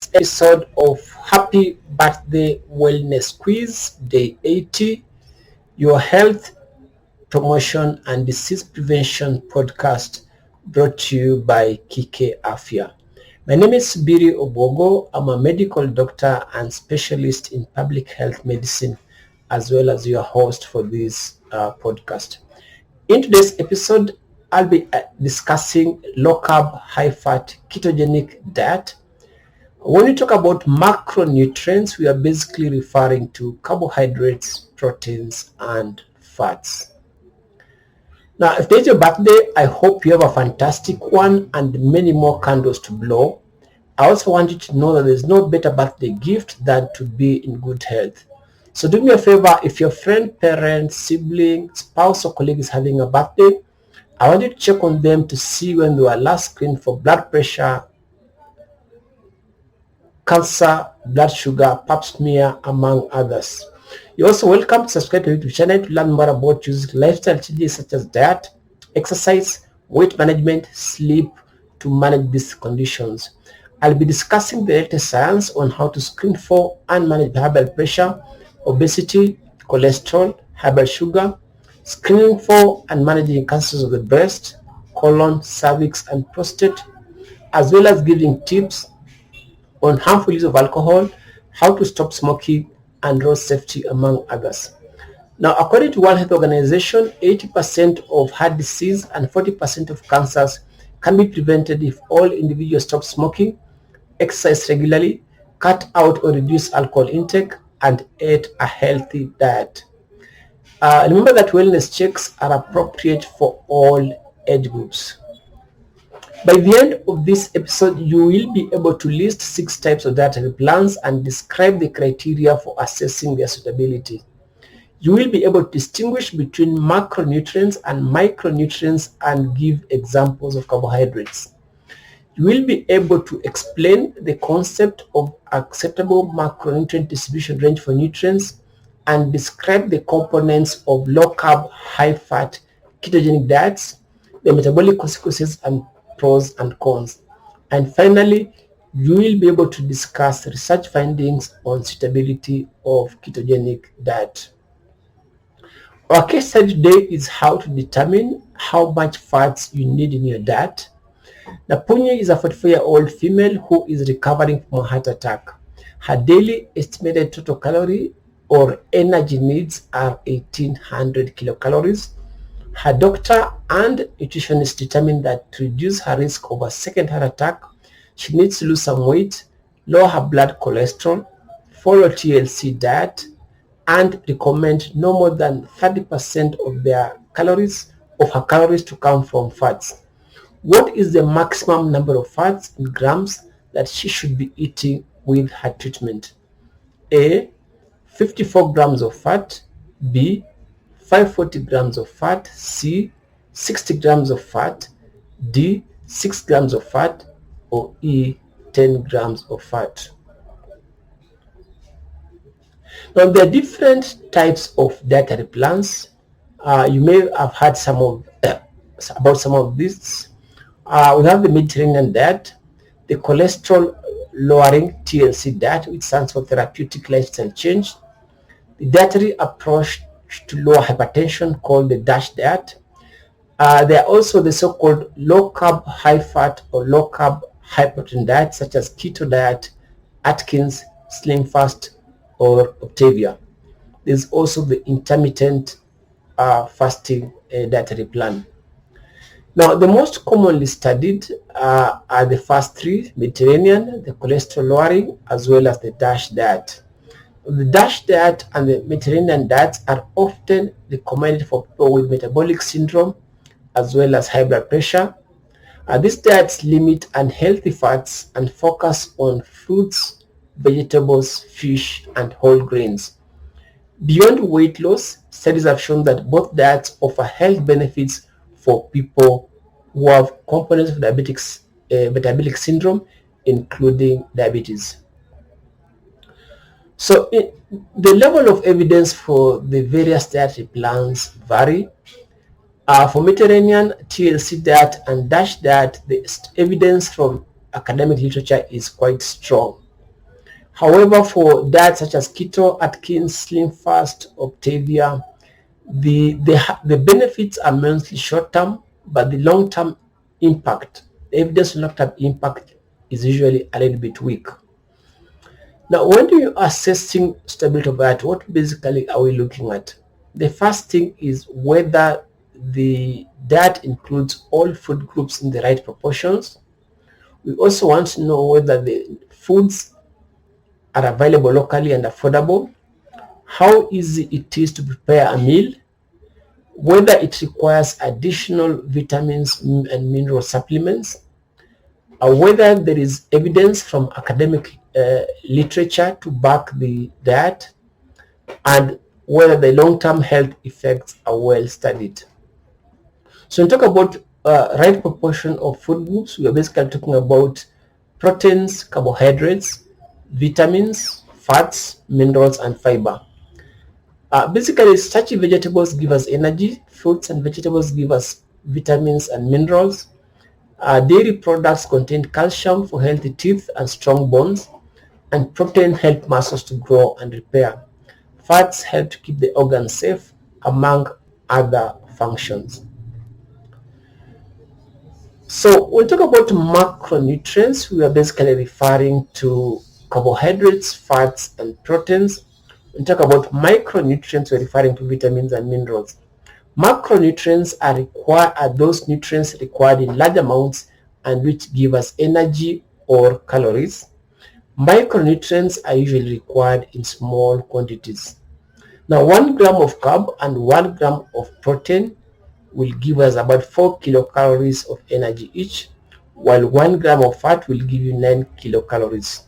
episode of Happy Birthday Wellness Quiz, Day 80, your health promotion and disease prevention podcast brought to you by Kike Afia. My name is Biri Obogo. I'm a medical doctor and specialist in public health medicine, as well as your host for this podcast. In today's episode, I'll be discussing low carb, high fat, ketogenic diet. When we talk about macronutrients, we are basically referring to carbohydrates, proteins, and fats. Now, if today's your birthday, I hope you have a fantastic one and many more candles to blow. I also want you to know that there's no better birthday gift than to be in good health. So do me a favor, if your friend, parent, sibling, spouse, or colleague is having a birthday, I want you to check on them to see when they were last screened for blood pressure, cancer, blood sugar, pap smear, among others. You're also welcome to subscribe to YouTube channel to learn more about using lifestyle changes such as diet, exercise, weight management, sleep to manage these conditions. I'll be discussing the latest science on how to screen for and manage high blood pressure, obesity, cholesterol, high blood sugar, screening for and managing cancers of the breast, colon, cervix, and prostate, as well as giving tips on harmful use of alcohol, how to stop smoking, and road safety, among others. Now, according to World Health Organization, 80% of heart disease and 40% of cancers can be prevented if all individuals stop smoking, exercise regularly, cut out or reduce alcohol intake, and eat a healthy diet. Remember that wellness checks are appropriate for all age groups. By the end of this episode, you will be able to list 6 types of dietary plans and describe the criteria for assessing their suitability. You will be able to distinguish between macronutrients and micronutrients and give examples of carbohydrates. You will be able to explain the concept of acceptable macronutrient distribution range for nutrients and describe the components of low carb, high fat, ketogenic diets, the metabolic consequences and pros and cons. And finally, you will be able to discuss research findings on suitability of ketogenic diet. Our case study today is how to determine how much fats you need in your diet. Napunye is a 44-year-old female who is recovering from a heart attack. Her daily estimated total calorie or energy needs are 1800 kilocalories. Her doctor and nutritionist determined that to reduce her risk of a second heart attack, she needs to lose some weight, lower her blood cholesterol, follow TLC diet, and recommend no more than 30% of her calories to come from fats. What is the maximum number of fats in grams that she should be eating with her treatment? A. 54 grams of fat. B. 540 grams of fat. C. 60 grams of fat. D. 6 grams of fat. Or E. 10 grams of fat. Now, there are different types of dietary plans. You may have heard about some of these. We have the Mediterranean diet, the cholesterol lowering TLC diet, which stands for therapeutic lifestyle change, the dietary approach to lower hypertension called the DASH diet. There are also the so-called low carb, high fat or low carb, high protein diets such as keto diet, Atkins, Slim Fast, or Octavia. There's also the intermittent fasting dietary plan. Now, the most commonly studied are the first 3, Mediterranean, the cholesterol lowering, as well as the DASH diet. The DASH diet and the Mediterranean diets are often recommended for people with metabolic syndrome, as well as high blood pressure. These diets limit unhealthy fats and focus on fruits, vegetables, fish, and whole grains. Beyond weight loss, studies have shown that both diets offer health benefits for people who have components of metabolic syndrome, including diabetes. So the level of evidence for the various dietary plans vary. For Mediterranean, TLC diet, and DASH diet, the evidence from academic literature is quite strong. However, for diets such as keto, Atkins, Slim Fast, Optavia, the benefits are mostly short-term, but the long-term impact, the evidence of long-term impact is usually a little bit weak. Now, when you are assessing stability of diet, what basically are we looking at? The first thing is whether the diet includes all food groups in the right proportions. We also want to know whether the foods are available locally and affordable, how easy it is to prepare a meal, whether it requires additional vitamins and mineral supplements, whether there is evidence from academic literature to back the diet, and whether the long-term health effects are well studied. So when we talk about right proportion of food groups, we are basically talking about proteins, carbohydrates, vitamins, fats, minerals, and fiber. Basically, starchy vegetables give us energy, fruits and vegetables give us vitamins and minerals. Dairy products contain calcium for healthy teeth and strong bones, and protein help muscles to grow and repair. Fats help to keep the organs safe, among other functions. So when we talk about macronutrients, we are basically referring to carbohydrates, fats, and proteins. When we talk about micronutrients, we're referring to vitamins and minerals. Macronutrients are those nutrients required in large amounts and which give us energy or calories. Micronutrients are usually required in small quantities. Now, 1 gram of carb and 1 gram of protein will give us about 4 kilocalories of energy each, while 1 gram of fat will give you 9 kilocalories.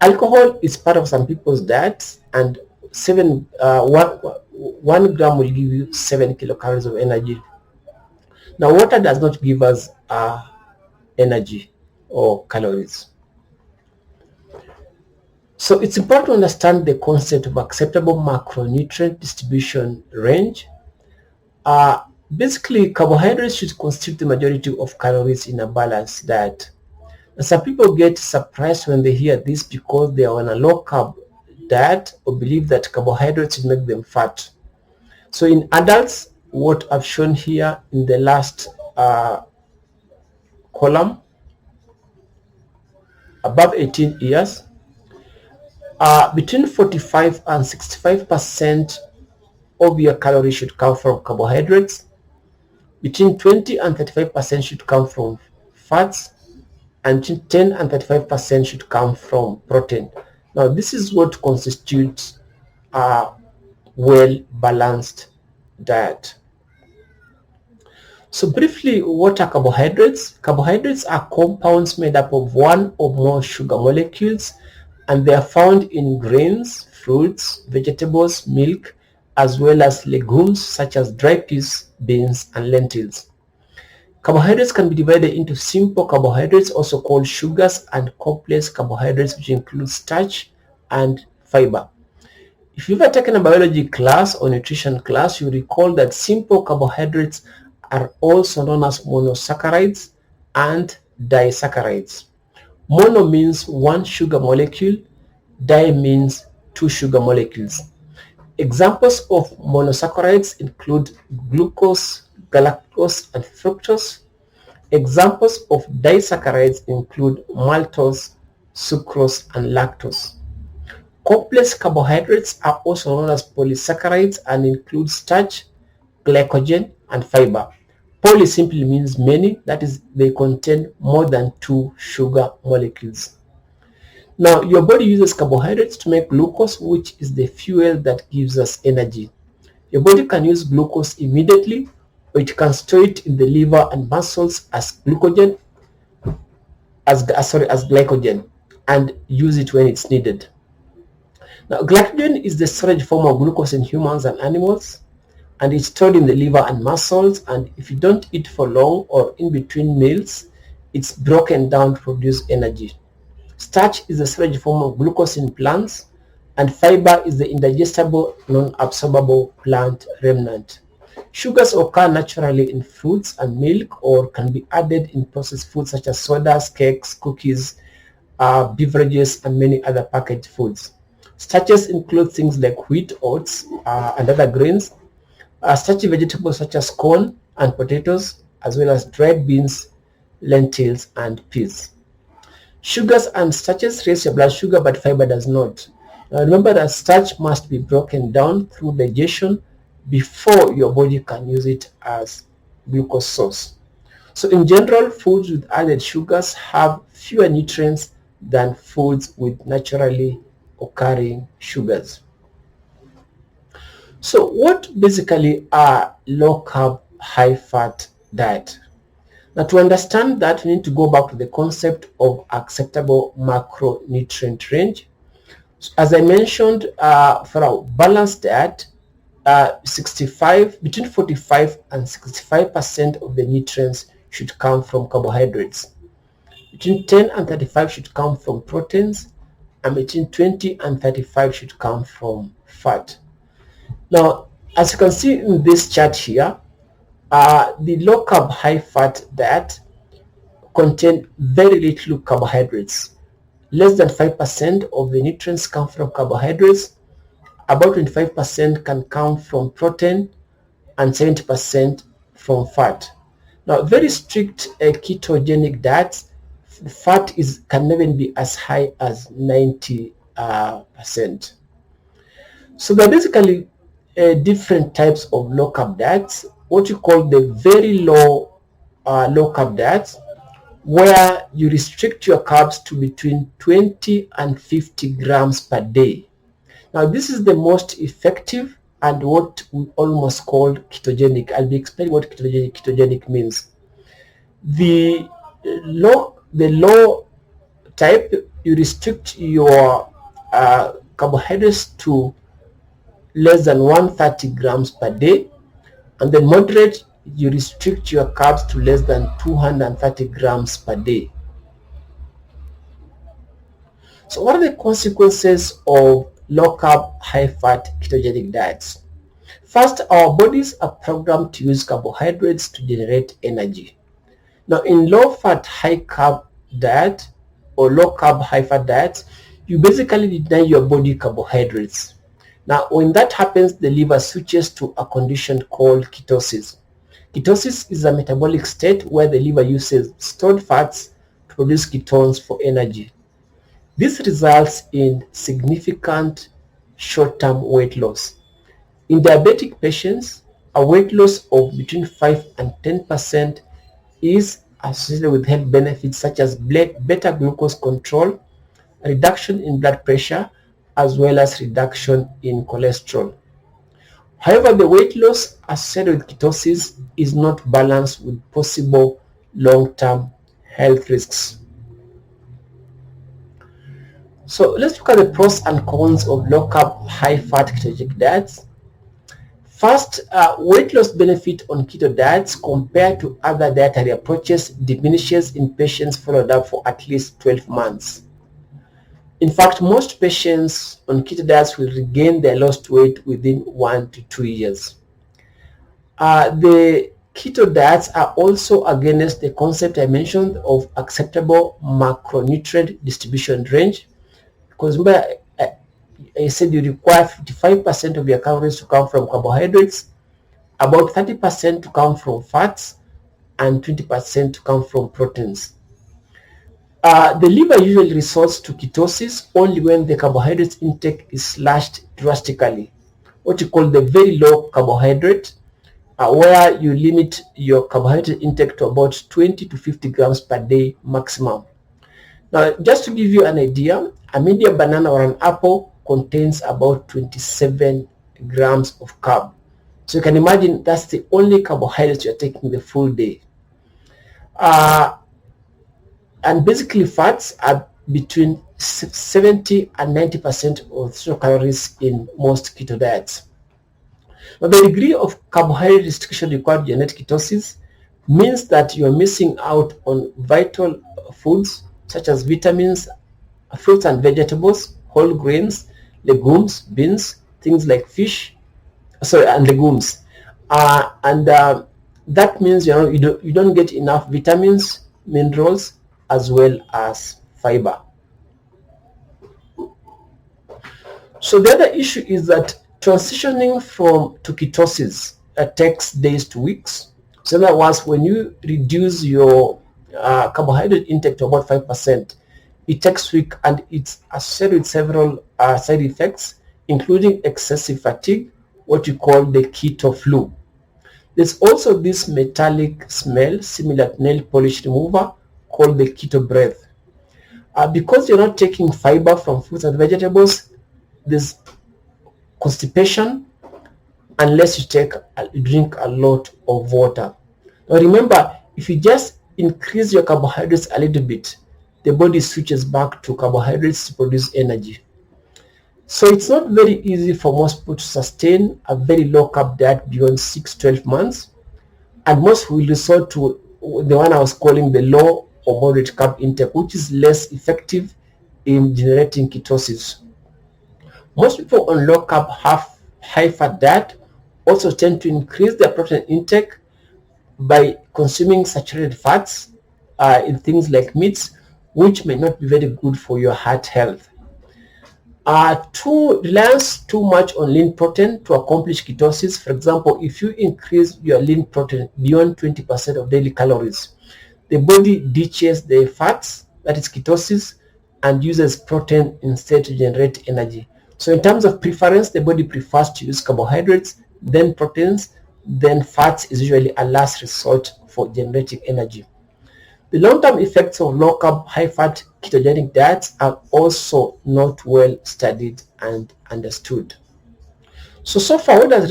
Alcohol is part of some people's diets, and 1 gram will give you 7 kilocalories of energy. Now, water does not give us energy or calories. So it's important to understand the concept of acceptable macronutrient distribution range. Basically, carbohydrates should constitute the majority of calories in a balanced diet. And some people get surprised when they hear this because they are on a low carb diet or believe that carbohydrates will make them fat. So in adults, what I've shown here in the last column, above 18 years, between 45 and 65% of your calories should come from carbohydrates. Between 20 and 35% should come from fats, and 10 and 35% should come from protein. Now, this is what constitutes a well-balanced diet. So briefly, what are carbohydrates? Carbohydrates are compounds made up of one or more sugar molecules, and they are found in grains, fruits, vegetables, milk, as well as legumes such as dry peas, beans, and lentils. Carbohydrates can be divided into simple carbohydrates, also called sugars, and complex carbohydrates, which include starch and fiber. If you've ever taken a biology class or nutrition class, you recall that simple carbohydrates are also known as monosaccharides and disaccharides. Mono means one sugar molecule, di means two sugar molecules. Examples of monosaccharides include glucose, galactose, and fructose. Examples of disaccharides include maltose, sucrose, and lactose. Complex carbohydrates are also known as polysaccharides and include starch, glycogen, and fiber. Poly simply means many, that is, they contain more than two sugar molecules. Now, your body uses carbohydrates to make glucose, which is the fuel that gives us energy. Your body can use glucose immediately, or it can store it in the liver and muscles as glycogen, as glycogen, and use it when it's needed. Now, glycogen is the storage form of glucose in humans and animals, and it's stored in the liver and muscles, and if you don't eat for long or in between meals, it's broken down to produce energy. Starch is the storage form of glucose in plants, and fiber is the indigestible, non-absorbable plant remnant. Sugars occur naturally in fruits and milk, or can be added in processed foods such as sodas, cakes, cookies, beverages, and many other packaged foods. Starches include things like wheat, oats, and other grains. Starchy vegetables such as corn and potatoes, as well as dried beans, lentils, and peas. Sugars and starches raise your blood sugar, but fiber does not. Now remember that starch must be broken down through digestion before your body can use it as glucose source. So in general, foods with added sugars have fewer nutrients than foods with naturally occurring sugars. So what basically are low carb, high fat diet? Now to understand that, we need to go back to the concept of acceptable macronutrient range. So as I mentioned, for a balanced diet, 65 between 45 and 65% of the nutrients should come from carbohydrates. Between 10 and 35 should come from proteins, and between 20 and 35 should come from fat. Now, as you can see in this chart here, the low carb high fat diet contain very little carbohydrates. Less than 5% of the nutrients come from carbohydrates, about 25% can come from protein, and 70% from fat. Now, very strict ketogenic diets, fat can even be as high as 90%. So there are basically different types of low carb diets. What you call the very low carb diets, where you restrict your carbs to between 20 and 50 grams per day. Now this is the most effective and what we almost call ketogenic. I'll be explaining what ketogenic means. The low type, you restrict your carbohydrates to less than 130 grams per day, and then moderate, you restrict your carbs to less than 230 grams per day. So what are the consequences of low carb, high fat ketogenic diets? First, our bodies are programmed to use carbohydrates to generate energy. Now in low fat, high carb diet or low carb, high fat diets, you basically deny your body carbohydrates. Now when that happens, the liver switches to a condition called ketosis. Ketosis is a metabolic state where the liver uses stored fats to produce ketones for energy. This results in significant short-term weight loss. In diabetic patients, a weight loss of between 5 and 10% is associated with health benefits such as beta glucose control, a reduction in blood pressure, as well as reduction in cholesterol. However, the weight loss associated with ketosis is not balanced with possible long-term health risks. So let's look at the pros and cons of low carb, high fat ketogenic diets. First, weight loss benefit on keto diets compared to other dietary approaches diminishes in patients followed up for at least 12 months. In fact, most patients on keto diets will regain their lost weight within 1 to 2 years. The keto diets are also against the concept I mentioned of acceptable macronutrient distribution range, because remember I said you require 55% of your calories to come from carbohydrates, about 30% to come from fats, and 20% to come from proteins. The liver usually resorts to ketosis only when the carbohydrates intake is slashed drastically, what you call the very low carbohydrate, where you limit your carbohydrate intake to about 20 to 50 grams per day maximum. Now, just to give you an idea, a medium banana or an apple contains about 27 grams of carb. So you can imagine that's the only carbohydrates you're taking the full day. And basically fats are between 70 and 90% of total calories in most keto diets. Now, the degree of carbohydrate restriction required to generate ketosis means that you're missing out on vital foods such as vitamins, fruits and vegetables, whole grains, legumes, beans, things like fish, and legumes. That means you don't get enough vitamins, minerals, as well as fiber. So the other issue is that transitioning to ketosis takes days to weeks. So in other words, when you reduce your carbohydrate intake to about 5%, it takes weeks and it's associated with several side effects, including excessive fatigue, what you call the keto flu. There's also this metallic smell similar to nail polish remover called the keto breath. Because you're not taking fiber from fruits and vegetables, there's constipation unless you drink a lot of water. Now remember, if you just increase your carbohydrates a little bit, the body switches back to carbohydrates to produce energy. So it's not very easy for most people to sustain a very low carb diet beyond 6-12 months, and most will resort to the one I was calling the low or moderate carb intake, which is less effective in generating ketosis. Most people on low carb high fat diet also tend to increase their protein intake by consuming saturated fats in things like meats, which may not be very good for your heart health. Reliance too much on lean protein to accomplish ketosis. For example, if you increase your lean protein beyond 20% of daily calories, the body ditches the fats, that is ketosis, and uses protein instead to generate energy. So in terms of preference, the body prefers to use carbohydrates, then proteins, then fats is usually a last resort for generating energy. The long-term effects of low-carb, high-fat ketogenic diets are also not well studied and understood. So far, what does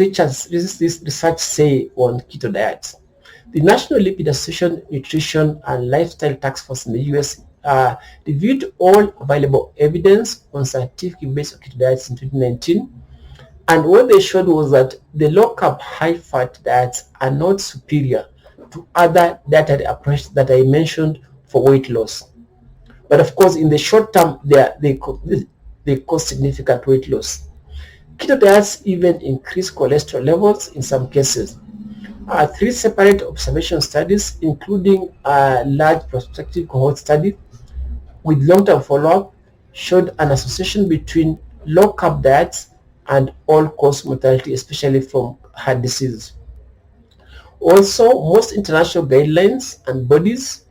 this research say on keto diets? The National Lipid Association Nutrition and Lifestyle Task Force in the US reviewed all available evidence on scientific based keto diets in 2019. And what they showed was that the low-carb, high-fat diets are not superior to other dietary approaches that I mentioned for weight loss. But of course, in the short term, they cause significant weight loss. Keto diets even increase cholesterol levels in some cases. 3 separate observation studies, including a large prospective cohort study with long-term follow-up, showed an association between low-carb diets and all-cause mortality, especially from heart disease. Also, most international guidelines and bodies,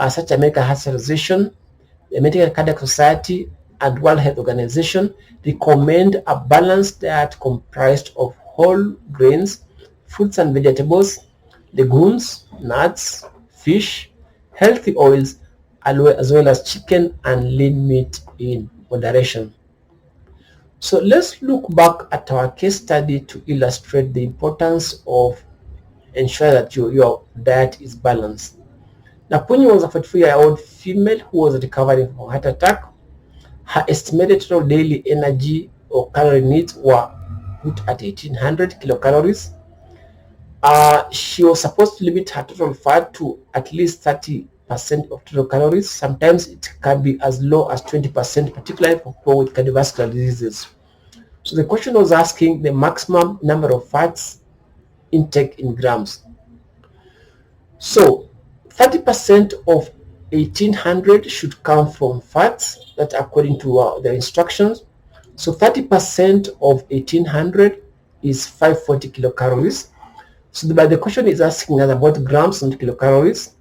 such as American Heart Association, the American Cardiac Society, and World Health Organization, recommend a balanced diet comprised of whole grains, fruits and vegetables, legumes, nuts, fish, healthy oils, as well as chicken and lean meat in moderation. So let's look back at our case study to illustrate the importance of ensure that your diet is balanced. Napunyi was a 44-year-old female who was recovering from a heart attack. Her estimated total daily energy or calorie needs were put at 1800 kilocalories. She was supposed to limit her total fat to at least 30% of total calories. Sometimes it can be as low as 20%, particularly for people with cardiovascular diseases. So the question was asking the maximum number of fats intake in grams. So 30% of 1800 should come from fats, that according to the instructions. So 30% of 1800 is 540 kilocalories. So the question is asking us about grams and kilocalories,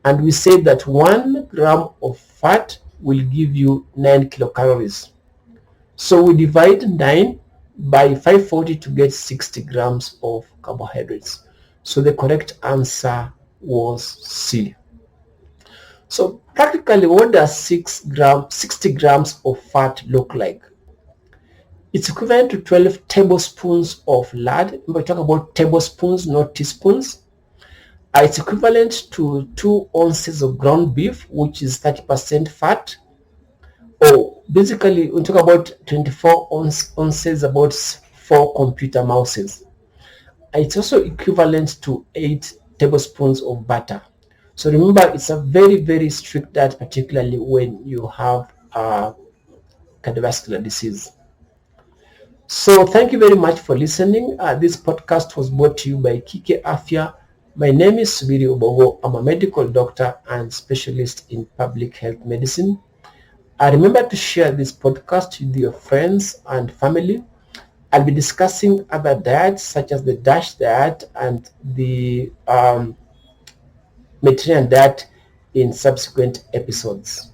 and we say that 1 gram of fat will give you 9 kilocalories. So we divide 9 by 540 to get 60 grams of carbohydrates. So the correct answer was C. So practically, what does 60 grams of fat look like? It's equivalent to 12 tablespoons of lard. We're talking about tablespoons, not teaspoons. It's equivalent to 2 ounces of ground beef, which is 30% fat. Or basically, we talk about 24 ounces, about 4 computer mouses. It's also equivalent to 8 tablespoons of butter. So remember, it's a very, very strict diet, particularly when you have cardiovascular disease. So thank you very much for listening. This podcast was brought to you by Kike Afya. My name is Subiri Obogo. I'm a medical doctor and specialist in public health medicine. Remember to share this podcast with your friends and family. I'll be discussing other diets such as the DASH diet and the Mediterranean diet in subsequent episodes.